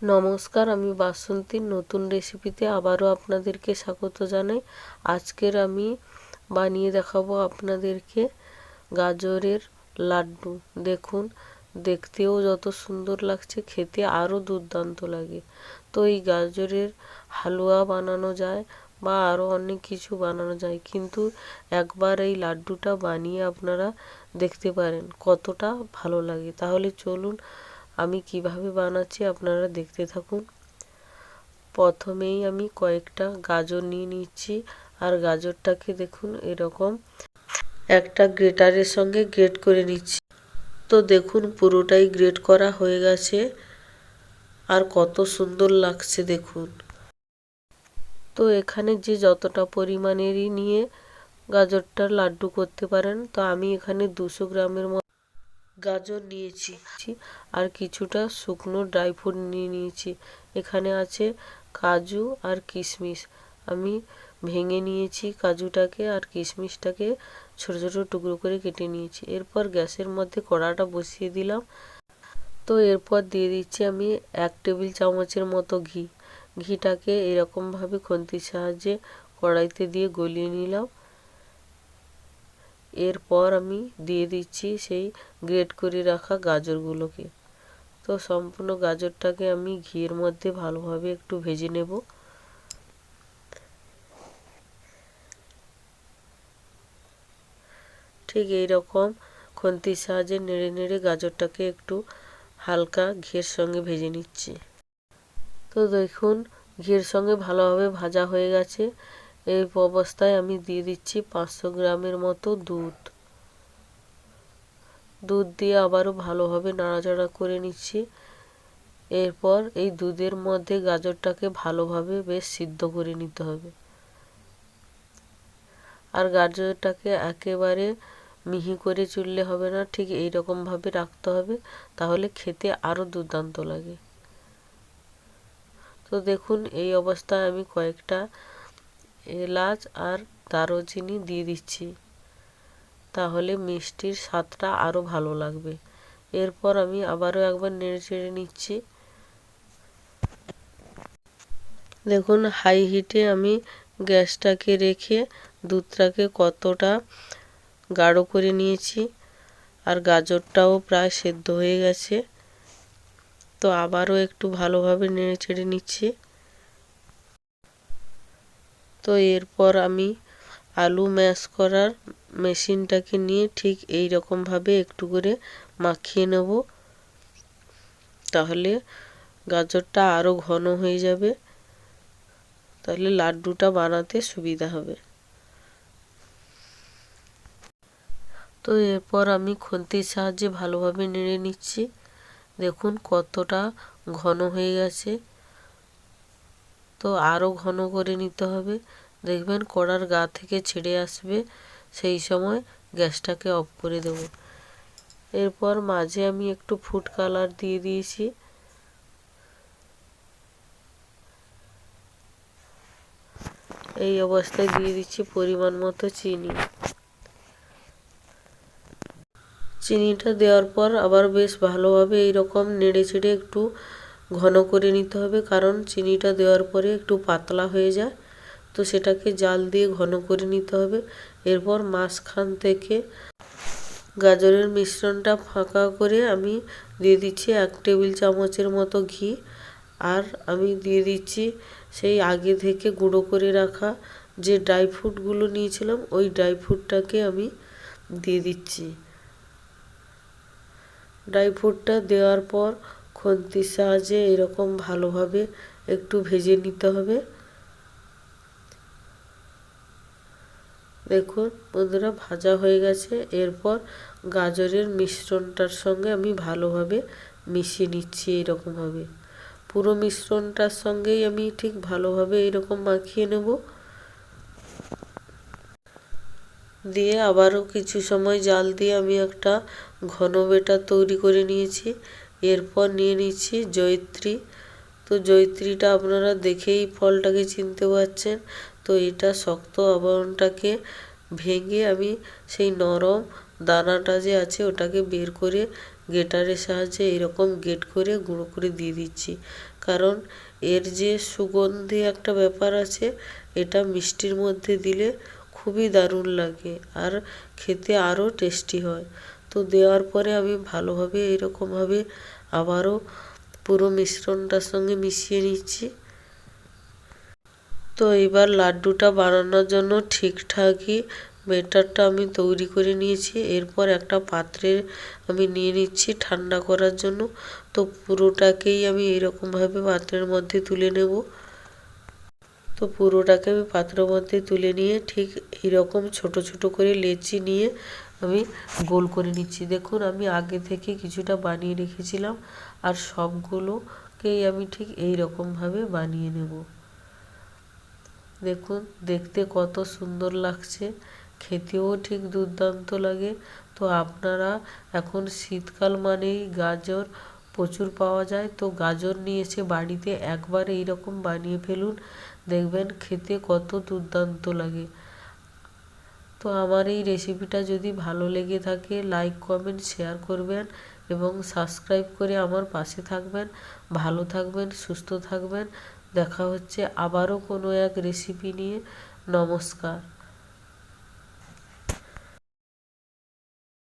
নমস্কার, আমি বাসন্তীর নতুন রেসিপিতে আবারও আপনাদেরকে স্বাগত জানাই। আজকের আমি বানিয়ে দেখাবো আপনাদেরকে গাজরের লাড্ডু। দেখুন, দেখতেও যত সুন্দর লাগছে, খেতে আরও দুর্দান্ত লাগে। তো এই গাজরের হালুয়া বানানো যায় বা আরও অনেক কিছু বানানো যায়, কিন্তু একবার এই লাড্ডুটা বানিয়ে আপনারা দেখতে পারেন কতটা ভালো লাগে। তাহলে চলুন আমি কিভাবে বানাচ্ছি আপনারা দেখতে থাকুন। প্রথমেই আমি কয়েকটা গাজর নিয়ে নিচ্ছি, আর গাজরটাকে দেখুন এরকম একটা গ্রেটারের সঙ্গে গ্রেট করে নিচ্ছি। তো দেখুন পুরোটাই গ্রেট করা হয়ে গেছে, আর কত সুন্দর লাগছে দেখুন। তো এখানে যে যতটা পরিমাণেরই নিয়ে গাজরটার লাড্ডু করতে পারেন, তো আমি এখানে 200 গ্রামের মতো গাজর নিয়েছি, আর কিছুটা শুকনো ড্রাই ফ্রুট নিয়ে নিয়েছি। এখানে আছে কাজু আর কিশমিশ। আমি ভেঙে নিয়েছি কাজুটাকে, আর কিশমিশটাকে ছোট ছোট টুকরো করে কেটে নিয়েছি। এরপর গ্যাসের মধ্যে কড়াটা বসিয়ে দিলাম। তো এরপর দিয়ে দিচ্ছি আমি 1 টেবিল চামচের মতো ঘি। ঘিটাকে এরকমভাবে খুন্তির সাহায্যে কড়াইতে দিয়ে গলিয়ে নিলাম। এরপর আমি দিয়ে দিচ্ছি সেই গ্রেট করে রাখা গাজরগুলোকে। তো সম্পূর্ণ গাজরটাকে আমি ঘিয়ের মধ্যে ভালোভাবে একটু ভেজে নেব। ঠিক এই রকম খুন্তির সাহায্যে নেড়ে নেড়ে গাজরটাকে একটু হালকা ঘিয়ের সঙ্গে ভেজে নিচ্ছি। তো দেখুন ঘিয়ের সঙ্গে ভালোভাবে ভাজা হয়ে গেছে। এই অবস্থায় আমি দিয়ে দিচ্ছি 500 গ্রামের মতো দুধ। দুধ দিয়ে আবারও ভালোভাবে নাড়াচাড়া করে নিচ্ছি। এরপর এই দুধের মধ্যে গাজরটাকে ভালোভাবে বেশ সিদ্ধ করে নিতে হবে, আর গাজরটাকে একেবারে মিহি করে চুললে হবে না, ঠিক এই রকমভাবে রাখতে হবে, তাহলে খেতে আরও দুর্দান্ত লাগে। তো দেখুন এই অবস্থায় আমি কয়েকটা এলাচ আর দারুচিনি দিয়ে দিচ্ছি, তাহলে মিষ্টির স্বাদটা আরও ভালো লাগবে। এরপর আমি আবারও একবার নেড়ে চেড়ে নিচ্ছি। দেখুন হাই হিটে আমি গ্যাসটাকে রেখে দুধটাকে কতটা গাঢ় করে নিয়েছি, আর গাজরটাও প্রায় সেদ্ধ হয়ে গেছে। তো আবারও একটু ভালোভাবে নেড়ে চেড়ে নিচ্ছি। তো এরপর আমি আলু ম্যাশ করার মেশিনটাকে নিয়ে ঠিক এই রকমভাবে একটু করে মাখিয়ে নেব, তাহলে গাজরটা আরও ঘন হয়ে যাবে, তাহলে লাড্ডুটা বানাতে সুবিধা হবে। তো এরপর আমি খুন্তির সাহায্যে ভালোভাবে নেড়ে নিচ্ছি। দেখুন কতটা ঘন হয়ে গেছে। তো আরও ঘন করে নিতে হবে, দেখবেন কড়ার গা থেকে ছেড়ে আসবে, সেই সময় গ্যাসটাকে অফ করে দেব। এরপর মাঝে আমি একটু ফুড কালার দিয়ে দিয়েছি। এই অবস্থায় দিয়ে দিচ্ছি পরিমাণ মতো চিনি। চিনিটা দেওয়ার পর আবার বেশ ভালোভাবে এইরকম নেড়ে চেড়ে একটু ঘন করে নিতে হবে, কারণ চিনিটা দেওয়ার পরে একটু পাতলা হয়ে যায়, তো সেটাকে জাল দিয়ে ঘন করে নিতে হবে। এরপর মাঝখান থেকে গাজরের মিশ্রণটা ফাঁকা করে আমি দিয়ে দিচ্ছি 1 টেবিল চামচের মতো ঘি, আর আমি দিয়ে দিচ্ছি সেই আগে থেকে গুঁড়ো করে রাখা যে ড্রাই ফ্রুটগুলো নিয়েছিলাম, ওই ড্রাই ফ্রুটটাকে আমি দিয়ে দিচ্ছি। ড্রাই ফ্রুটটা দেওয়ার পর খুন্তির সাহায্যে এরকম ভালোভাবে একটু ভেজে নিতে হবে। দেখুন বন্ধুরা ভাজা হয়ে গেছে। এরপর গাজরের মিশ্রণটার সঙ্গে আমি ভালোভাবে মিশিয়ে নিচ্ছি। এইরকমভাবে পুরো মিশ্রণটার সঙ্গেই আমি ঠিক ভালোভাবে এইরকম মাখিয়ে নেব। দিয়ে আবারও কিছু সময় জাল দিয়ে আমি একটা ঘন বেটার তৈরি করে নিয়েছি। এরপর নিয়ে নিচ্ছি জয়িত্রী। তো জয়িত্রীটা আপনারা দেখেই ফলটাকে চিনতে পারছেন। তো এটা শক্ত আবরণটাকে ভেঙে আমি সেই নরম দানাটা যে আছে ওটাকে বের করে গ্রেটারের সাহায্যে এরকম গ্রেট করে গুঁড়ো করে দিয়ে দিচ্ছি, কারণ এর যে সুগন্ধি একটা ব্যাপার আছে, এটা মিষ্টির মধ্যে দিলে খুবই দারুণ লাগে আর খেতে আরও টেস্টি হয়। তো দেওয়ার পরে আমি ভালোভাবে এরকমভাবে আবারও পুরো মিশ্রণটার সঙ্গে মিশিয়ে নিচ্ছি। তো এবার লাড্ডুটা বানানোর জন্য ঠিকঠাকই ব্যাটারটা আমি তৈরি করে নিয়েছি। এরপর একটা পাত্রে আমি নিয়ে নিচ্ছি ঠান্ডা করার জন্য। তো পুরোটাকেই আমি এরকমভাবে পাত্রের মধ্যে তুলে নেব। তো পুরোটাকে আমি পাত্রের মধ্যে তুলে নিয়ে ঠিক এইরকম ছোট ছোট করে লেচি নিয়ে আমি গোল করে নিচ্ছি। দেখুন আমি আগে থেকে কিছুটা বানিয়ে রেখেছিলাম আর সবগুলোকেই আমি ঠিক এই রকমভাবে বানিয়ে নেব। দেখুন দেখতে কত সুন্দর লাগছে, খেতেও ঠিক দুর্দান্ত লাগে। তো আপনারা এখন শীতকাল মানেই গাজর প্রচুর পাওয়া যায়, তো গাজর নিয়ে এসে বাড়িতে একবার এইরকম বানিয়ে ফেলুন, দেখবেন খেতে কত দুর্দান্ত লাগে। তো আমার এই রেসিপিটা যদি ভালো লেগে থাকে লাইক কমেন্ট শেয়ার করবেন এবং সাবস্ক্রাইব করে আমার পাশে থাকবেন। ভালো থাকবেন, সুস্থ থাকবেন। দেখা হচ্ছে আবারও কোনো এক রেসিপি নিয়ে। নমস্কার।